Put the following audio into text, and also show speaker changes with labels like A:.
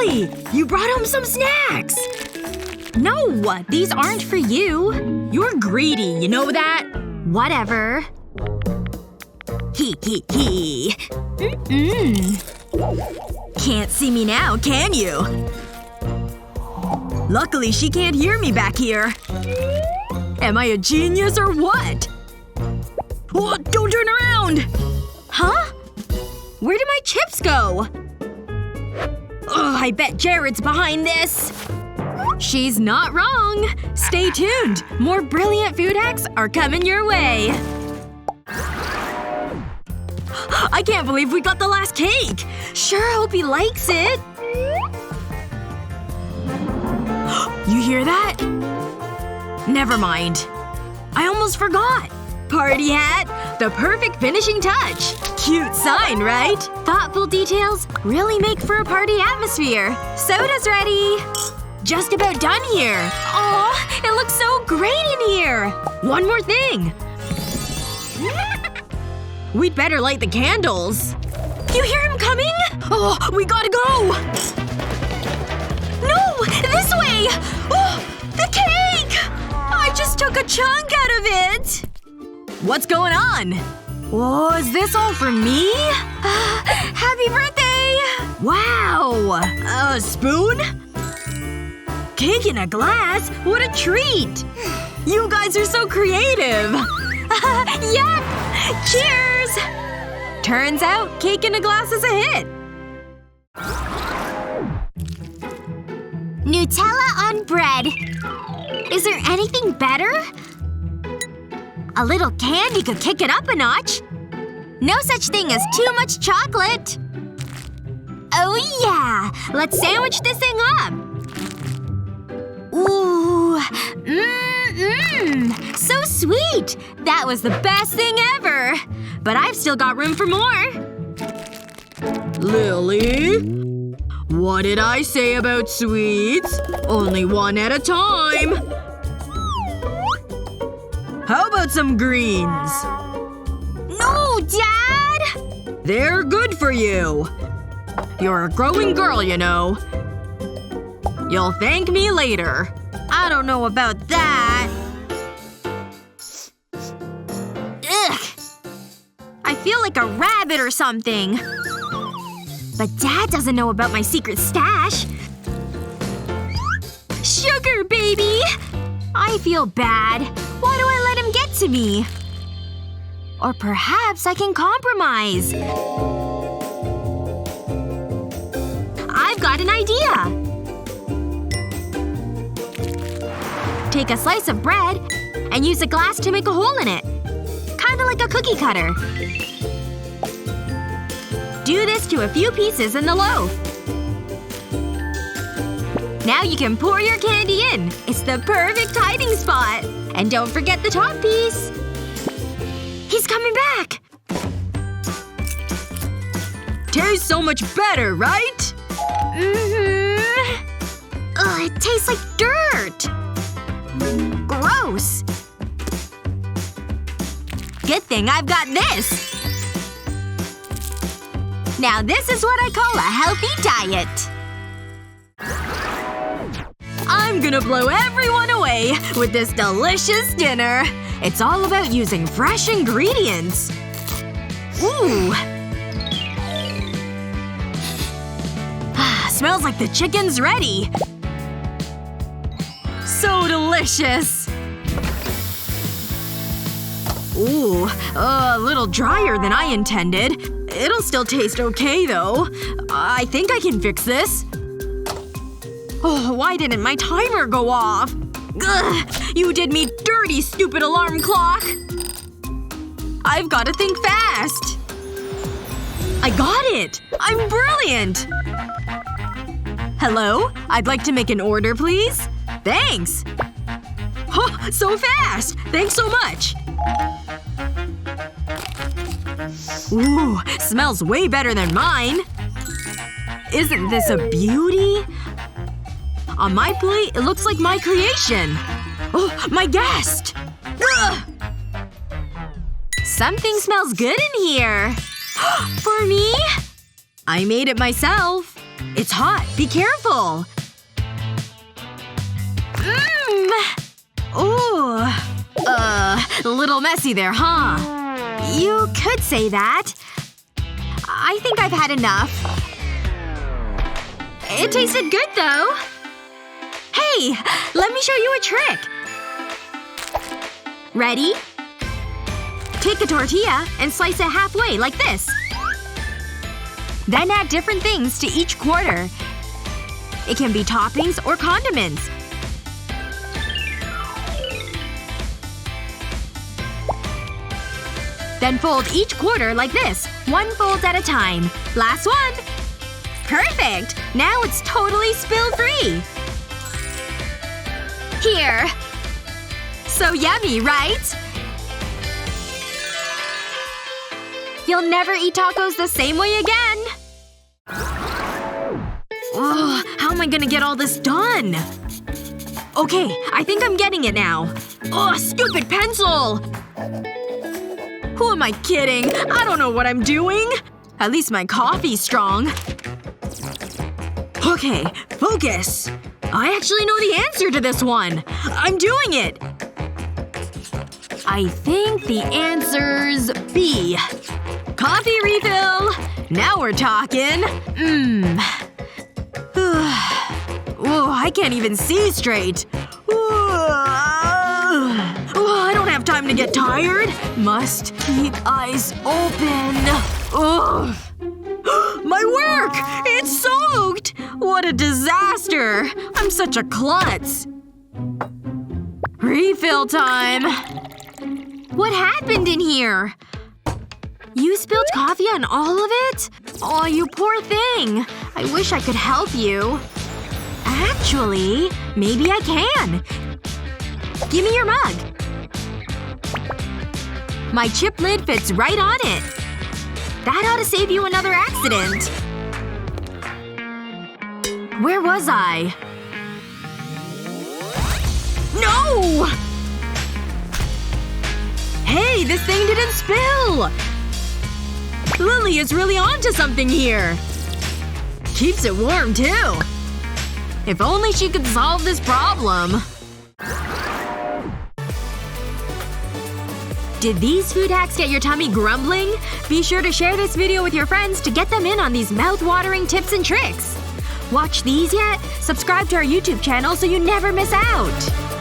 A: Really? You brought home some snacks! No! These aren't for you. You're greedy, you know that? Whatever. Hee hee hee. Can't see me now, can you? Luckily she can't hear me back here. Am I a genius or what? Oh, don't turn around! Huh? Where did my chips go? Ugh, I bet Jared's behind this. She's not wrong. Stay tuned. More brilliant food hacks are coming your way. I can't believe we got the last cake! Sure hope he likes it. You hear that? Never mind. I almost forgot. Party hat. The perfect finishing touch. Cute sign, right? Thoughtful details really make for a party atmosphere. Soda's ready. Just about done here. Aw, it looks so great in here. One more thing. We'd better light the candles. You hear him coming? Oh, we gotta go! No! This way! Oh! The cake! I just took a chunk out of it! What's going on? Oh, is this all for me? Happy birthday! Wow! A spoon? Cake in a glass? What a treat! You guys are so creative! Yup! Cheers! Turns out, cake in a glass is a hit. Nutella on bread. Is there anything better? A little candy could kick it up a notch. No such thing as too much chocolate. Oh yeah! Let's sandwich this thing up. Ooh. So sweet! That was the best thing ever! But I've still got room for more. Lily? What did I say about sweets? Only one at a time. How about some greens? No, Dad! They're good for you. You're a growing girl, you know. You'll thank me later. I don't know about that. Ugh. I feel like a rabbit or something. But Dad doesn't know about my secret stash. Sugar, baby! I feel bad. Why do I let him get to me? Or perhaps I can compromise. I've got an idea! Take a slice of bread and use a glass to make a hole in it. Kinda like a cookie cutter. Do this to a few pieces in the loaf. Now you can pour your candy in. It's the perfect hiding spot. And don't forget the top piece. He's coming back! Tastes so much better, right? Ugh, it tastes like dirt. Gross. Good thing I've got this. Now this is what I call a healthy diet. I'm gonna blow everyone away with this delicious dinner. It's all about using fresh ingredients. Ooh. Smells like the chicken's ready. So delicious. Ooh. A little drier than I intended. It'll still taste okay, though. I think I can fix this. Oh, why didn't my timer go off? Ugh, you did me dirty, stupid alarm clock! I've gotta think fast! I got it! I'm brilliant! Hello? I'd like to make an order, please? Thanks! Oh, so fast! Thanks so much! Ooh, smells way better than mine. Isn't this a beauty? On my plate, it looks like my creation. Oh, my guest! Ugh! Something smells good in here. For me? I made it myself. It's hot. Be careful. Ooh. A little messy there, huh? You could say that. I think I've had enough. It tasted good, though. Hey! Let me show you a trick. Ready? Take a tortilla and slice it halfway, like this. Then add different things to each quarter. It can be toppings or condiments. Then fold each quarter like this, one fold at a time. Last one! Perfect! Now it's totally spill-free! Here. So yummy, right? You'll never eat tacos the same way again! Ugh, how am I gonna get all this done? Okay, I think I'm getting it now. Ugh, stupid pencil! Who am I kidding? I don't know what I'm doing. At least my coffee's strong. Okay, focus. I actually know the answer to this one. I'm doing it! I think the answer's B. Coffee refill! Now we're talking. Whoa, I can't even see straight. I don't have time to get tired. Must keep eyes open. Ugh. My work! It's soaked! What a disaster! I'm such a klutz. Refill time. What happened in here? You spilled coffee on all of it? Oh, you poor thing. I wish I could help you. Actually, maybe I can. Give me your mug. My chip lid fits right on it. That ought to save you another accident. Where was I? No! Hey, this thing didn't spill! Lily is really onto something here. Keeps it warm, too. If only she could solve this problem. Did these food hacks get your tummy grumbling? Be sure to share this video with your friends to get them in on these mouth-watering tips and tricks. Watch these yet? Subscribe to our YouTube channel so you never miss out!